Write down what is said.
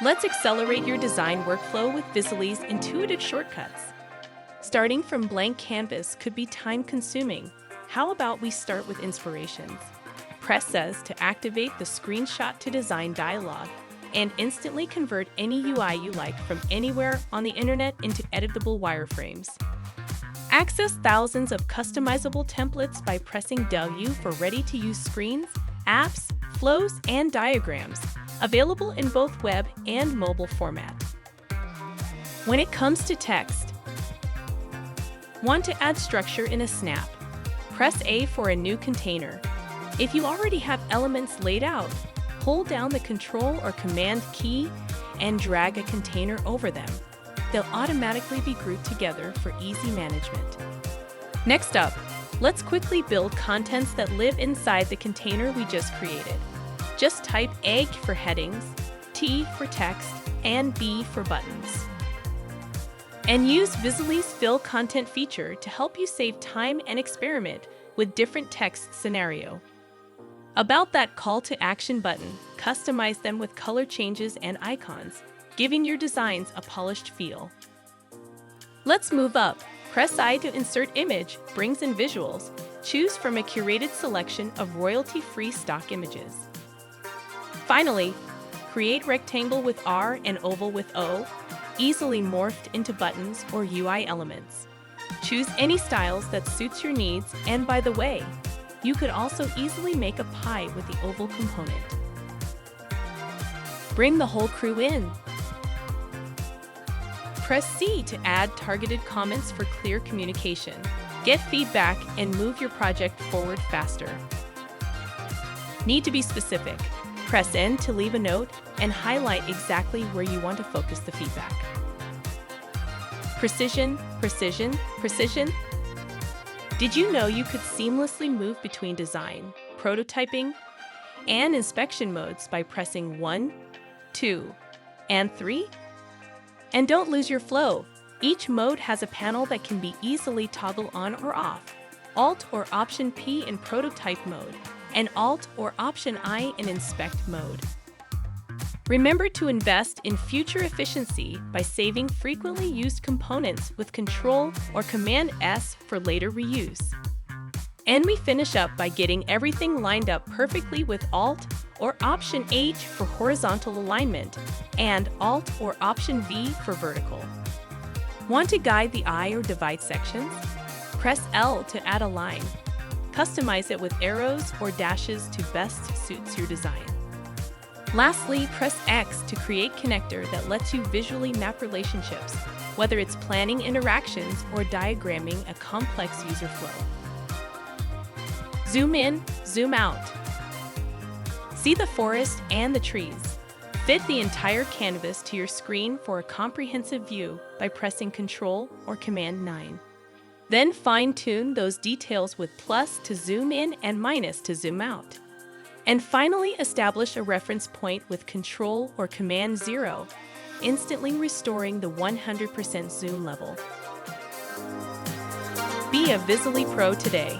Let's accelerate your design workflow with Visily's intuitive shortcuts. Starting from blank canvas could be time-consuming. How about we start with inspirations? Press S to activate the screenshot to design dialog and instantly convert any UI you like from anywhere on the internet into editable wireframes. Access thousands of customizable templates by pressing W for ready-to-use screens, apps, flows, and diagrams, available in both web and mobile format. When it comes to text, want to add structure in a snap? Press A for a new container. If you already have elements laid out, hold down the Control or Command key and drag a container over them. They'll automatically be grouped together for easy management. Next up, let's quickly build contents that live inside the container we just created. Just type A for headings, T for text, and B for buttons. And use Visily's Fill Content feature to help you save time and experiment with different text scenario. About that call to action button, customize them with color changes and icons, giving your designs a polished feel. Let's move up. Press I to insert image, brings in visuals. Choose from a curated selection of royalty-free stock images. Finally, create rectangle with R and oval with O, easily morphed into buttons or UI elements. Choose any styles that suits your needs, and by the way, you could also easily make a pie with the oval component. Bring the whole crew in. Press C to add targeted comments for clear communication. Get feedback and move your project forward faster. Need to be specific. Press N to leave a note and highlight exactly where you want to focus the feedback. Precision, precision, precision. Did you know you could seamlessly move between design, prototyping, and inspection modes by pressing 1, 2, and 3? And don't lose your flow. Each mode has a panel that can be easily toggled on or off. Alt or Option P in prototype mode, and Alt or Option I in inspect mode. Remember to invest in future efficiency by saving frequently used components with Control or Command S for later reuse. And we finish up by getting everything lined up perfectly with Alt or Option H for horizontal alignment and Alt or Option V for vertical. Want to guide the eye or divide sections? Press L to add a line. Customize it with arrows or dashes to best suits your design. Lastly, press X to create connector that lets you visually map relationships, whether it's planning interactions or diagramming a complex user flow. Zoom in, zoom out. See the forest and the trees. Fit the entire canvas to your screen for a comprehensive view by pressing Ctrl or Command 9. Then fine-tune those details with plus to zoom in and minus to zoom out. And finally, establish a reference point with Ctrl or Command 0, instantly restoring the 100% zoom level. Be a Visily Pro today.